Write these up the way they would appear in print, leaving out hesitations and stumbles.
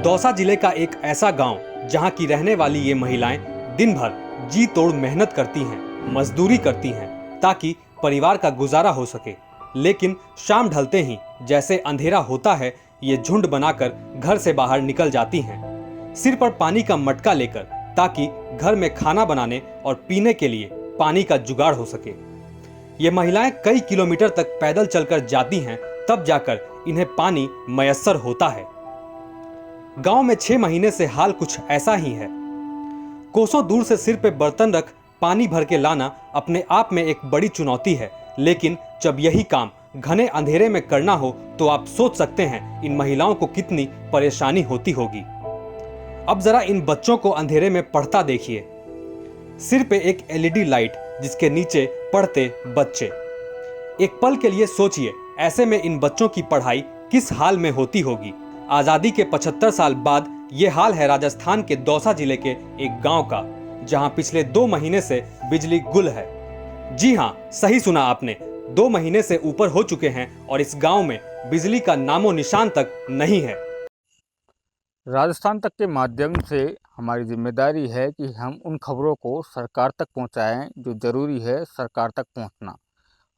दौसा जिले का एक ऐसा गांव जहां की रहने वाली ये महिलाएं दिन भर जी तोड़ मेहनत करती हैं, मजदूरी करती हैं ताकि परिवार का गुजारा हो सके। लेकिन शाम ढलते ही जैसे अंधेरा होता है, ये झुंड बनाकर घर से बाहर निकल जाती हैं, सिर पर पानी का मटका लेकर, ताकि घर में खाना बनाने और पीने के लिए पानी का जुगाड़ हो सके। ये महिलाएं कई किलोमीटर तक पैदल चलकर जाती हैं, तब जाकर इन्हें पानी मयस्सर होता है। गांव में 6 महीने से हाल कुछ ऐसा ही है। कोसों दूर से सिर पे बर्तन रख पानी भर के लाना अपने आप में एक बड़ी चुनौती है, लेकिन जब यही काम घने अंधेरे में करना हो तो आप सोच सकते हैं इन महिलाओं को कितनी परेशानी होती होगी। अब जरा इन बच्चों को अंधेरे में पढ़ता देखिए। सिर पे एक एलईडी लाइट, जिसके नीचे पढ़ते बच्चे। एक पल के लिए सोचिए, ऐसे में इन बच्चों की पढ़ाई किस हाल में होती होगी। आजादी के 75 साल बाद ये हाल है राजस्थान के दौसा जिले के एक गांव का, जहां पिछले 2 महीने से बिजली गुल है। जी हां, सही सुना आपने, 2 महीने से ऊपर हो चुके हैं और इस गांव में बिजली का नामो निशान तक नहीं है। राजस्थान तक के माध्यम से हमारी जिम्मेदारी है कि हम उन खबरों को सरकार तक पहुंचाएं जो ज़रूरी है सरकार तक पहुंचना।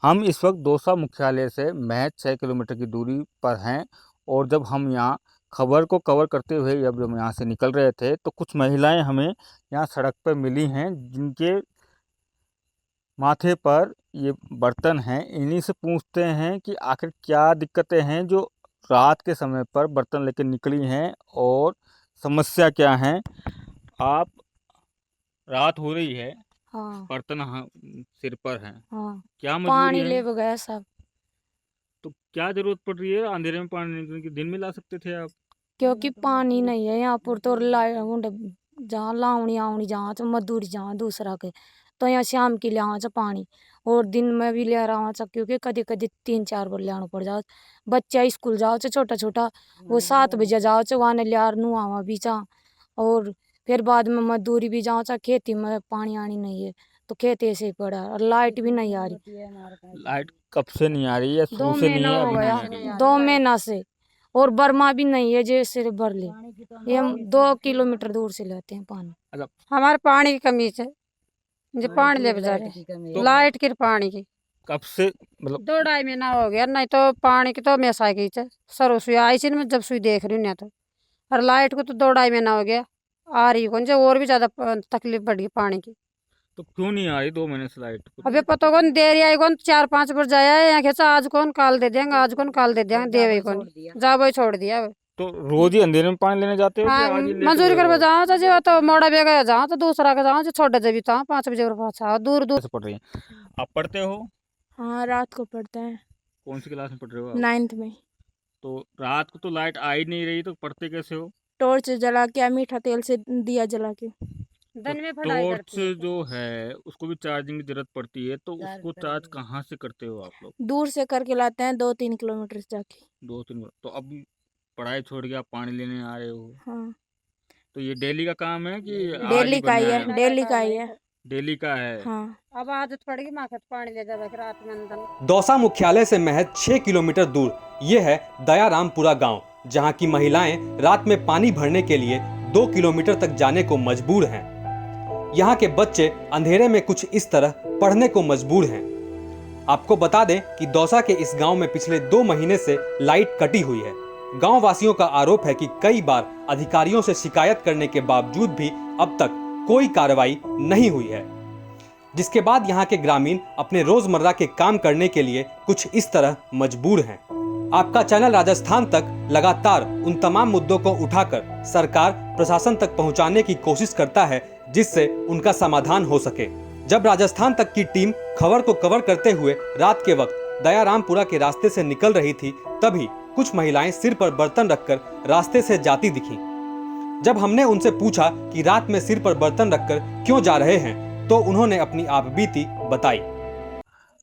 हम इस वक्त दौसा मुख्यालय से महज 6 किलोमीटर की दूरी पर हैं और जब हम यहाँ खबर को कवर करते हुए जब हम यहाँ से निकल रहे थे तो कुछ महिलाएं हमें यहाँ सड़क पर मिली हैं, जिनके माथे पर ये बर्तन हैं। इन्हीं से पूछते हैं कि आखिर क्या दिक्कतें हैं जो रात के समय पर बर्तन लेकर निकली हैं और समस्या क्या है। आप, रात हो रही है, हाँ बर्तन सिर पर हैं, हाँ, क्या मजबूरी पानी है? ले गया सब। तो क्या जरूरत पड़ रही है अंधेरे में पानी निकलने की? दिन में ला सकते थे आप। क्योंकि पानी नहीं है यहाँ पर, तो जहाँ लावणी आवनी जहाँ तो मजदूरी जहाँ दूसरा के, तो यहाँ शाम की ले आवा पानी, और दिन में भी ले रहा क्योंकि कभी कभी 3-4 बार ले पड़ जाओ। बच्चा स्कूल जाओ छोटा छोटा, वो 7 बजे जाओ वहाँ ले नुआवा भी चा, और फिर बाद में मजदूरी भी जाओ। खेती में पानी आनी नहीं है तो खेत ऐसे ही पड़ा, और लाइट भी नहीं आ रही। लाइट कब से नहीं आ रही है? 2 शुरू से नहीं महीना है, हो अभी गया, नहीं आ रही? 2 महीना से। और बर्मा भी नहीं है जैसे भर ले, ये हम 2 किलोमीटर दूर से लेते हैं पानी। अच्छा, हमारे पानी की कमी है, जो पानी ले बजा रहे लाइट की पानी की कब से मतलब 2-2.5 महीना हो गया। नहीं तो पानी की तो हमेशा की सरो सुई आई थी, मैं जब सुई देख रही हूँ ना, तो और लाइट को तो 2-2.5 महीना हो गया आ रही कौन जो, और भी ज्यादा तकलीफ बढ़ गई पानी की। तो क्यों नहीं आ रही 2 महीने से लाइट? अबे पता कौन देरी आई कौन, 4-5 बार जाया है यहाँ खेचा, आज कौन काल दे देंगे, आज कौन काल दे देंगे, देवे कौन जा वही छोड़ दिया। तो रोज ही अंधेरे में पानी लेने जाते हो कि हाँ, आज ही लेके मजदूरी गए कर हो? जाओ तो जो तो मोड़ा बेगा जाओ तो दूसरा का जाओ जो छोटा जब था 5 बजे और पाछा दूर दूर कैसे पढ़ रही हैं? आप पढ़ते हो? हाँ, रात को पड़ता है, कौन सी क्लास में पढ़ रहे हो आप? 9th में। तो रात को तो लाइट आ ही नहीं रही, तो पढ़ते कैसे हो? टॉर्च जला के, मीठा तेल से दिया जला के। दिन में पढ़ाई टॉर्च करती है। जो है उसको भी चार्जिंग की जरूरत पड़ती है, तो उसको चार्ज कहाँ से करते हो आप लोग? दूर से करके लाते हैं, 2-3 किलोमीटर से जाके। 2-3 तो अब पढ़ाई छोड़ के आप पानी लेने आ रहे हो, हाँ, तो ये डेली का काम है कि आज डेली का ही बनाया है, डेली का ही है। डेली का है? हाँ, अब आदत पड़ेगी माँ पानी ले जावे रात में अंदर। दौसा मुख्यालय से महज 6 किलोमीटर दूर ये है दयारामपुरा गांव, जहां की महिलाएं रात में पानी भरने के लिए 2 किलोमीटर तक जाने को मजबूर हैं। यहाँ के बच्चे अंधेरे में कुछ इस तरह पढ़ने को मजबूर हैं। आपको बता दें कि दौसा के इस गांव में पिछले 2 महीने से लाइट कटी हुई है। गांव वासियों का आरोप है कि कई बार अधिकारियों से शिकायत करने के बावजूद भी अब तक कोई कार्रवाई नहीं हुई है, जिसके बाद यहाँ के ग्रामीण अपने रोजमर्रा के काम करने के लिए कुछ इस तरह मजबूर हैं। आपका चैनल राजस्थान तक लगातार उन तमाम मुद्दों को उठाकर सरकार प्रशासन तक पहुंचाने की कोशिश करता है, जिससे उनका समाधान हो सके। जब राजस्थान तक की टीम खबर को कवर करते हुए रात के वक्त दयारामपुरा के रास्ते से निकल रही थी, तभी कुछ महिलाएं सिर पर बर्तन रखकर रास्ते से जाती दिखीं। जब हमने उनसे पूछा कि रात में सिर पर बर्तन रखकर क्यों जा रहे हैं, तो उन्होंने अपनी आपबीती बताई।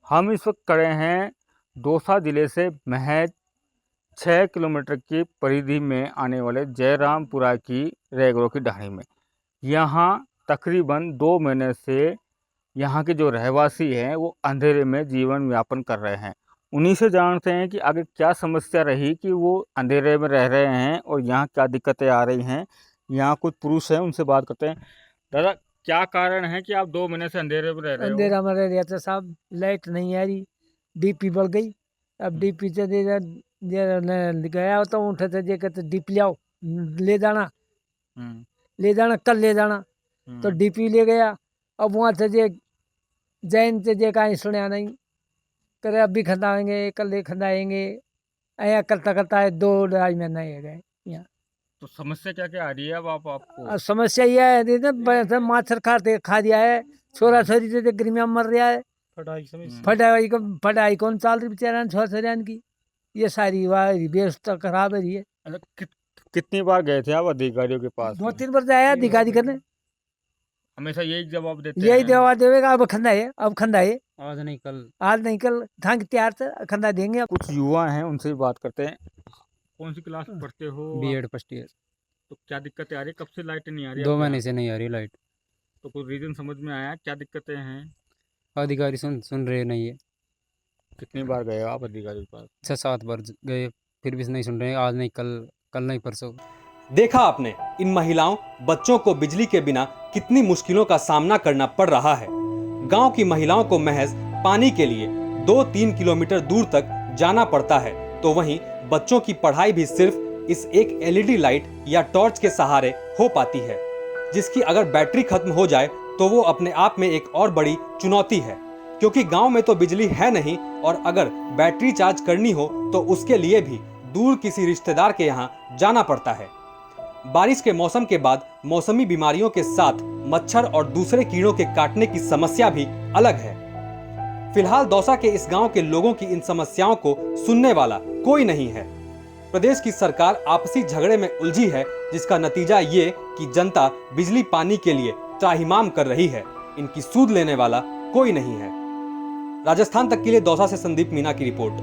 हम इस वक्त खड़े हैं दौसा जिले से महज 6 किलोमीटर की परिधि में आने वाले जयरामपुरा की रेगरों की ढाणी में। यहाँ तकरीबन 2 महीने से यहाँ के जो रहवासी हैं वो अंधेरे में जीवन यापन कर रहे हैं उन्हीं से जानते हैं कि आगे क्या समस्या रही कि वो अंधेरे में रह रहे हैं और यहाँ क्या दिक्कतें आ रही हैं। यहाँ कुछ पुरुष हैं, उनसे बात करते हैं। दादा, क्या कारण है कि आप 2 महीने से अंधेरे में रह रहे हो? अंधेरा में रह रहा था साहब, लाइट नहीं आ रही, डीपी बढ़ गई। अब डीपी से गया तो उठे थे जे कहते डीपी ले आओ, ले जाना कल ले जाना। तो डीपी ले गया। अब वहाँ से जे जैन से जे कहीं सुना नहीं, करे अब भी खंदाएंगे, कल खंदाएंगे, ऐसा करता करता है 2-2.5 महीना ही गए यहाँ। तो समस्या क्या क्या आ रही है अब आपको? अब समस्या यह है दीदी, माछर खा दिया है, छोरा छोरी से गर्मिया मर रहा है, पढ़ाई कौन चाल रही बेचारा छोरा छोरियान की, ये सारी व्यवस्था खराब है रही है। कितनी बार गए थे आप अधिकारियों के पास? 2-3 बार जाया अधिकारी करने, हमेशा यही जवाब देते यही हैं? जवाब देगा अब खंदाए, आज नहीं कल धान तैयार से खंदा देंगे। कुछ युवा हैं, उनसे भी बात करते हैं। कौन सी क्लास में पढ़ते हो? B.Ed first year. तो क्या दिक्कतें आ रही है? कब से लाइट नहीं आ रही? 2 महीने से नहीं आ रही लाइट। तो कोई रीजन समझ में आया क्या दिक्कतें हैं? अधिकारी सुन रहे नहीं है। कितनी बार गए हो आप अधिकारी के पास? 6-7 बार गए, फिर भी नहीं सुन रहे। आज नहीं कल नहीं परसों। देखा आपने इन महिलाओं बच्चों को बिजली के बिना कितनी मुश्किलों का सामना करना पड़ रहा है। गांव की महिलाओं को महज पानी के लिए 2-3 किलोमीटर दूर तक जाना पड़ता है, तो वहीं बच्चों की पढ़ाई भी सिर्फ इस एक LED लाइट या टॉर्च के सहारे हो पाती है, जिसकी अगर बैटरी खत्म हो जाए तो वो अपने आप में एक और बड़ी चुनौती है, क्योंकि गांव में तो बिजली है नहीं और अगर बैटरी चार्ज करनी हो तो उसके लिए भी दूर किसी रिश्तेदार के यहाँ जाना पड़ता है। बारिश के मौसम के बाद मौसमी बीमारियों के साथ मच्छर और दूसरे कीड़ों के काटने की समस्या भी अलग है। फिलहाल दौसा के इस गांव के लोगों की इन समस्याओं को सुनने वाला कोई नहीं है। प्रदेश की सरकार आपसी झगड़े में उलझी है, जिसका नतीजा ये कि जनता बिजली पानी के लिए त्राहिमाम कर रही है। इनकी सूद लेने वाला कोई नहीं है। राजस्थान तक के लिए दौसा से संदीप मीना की रिपोर्ट।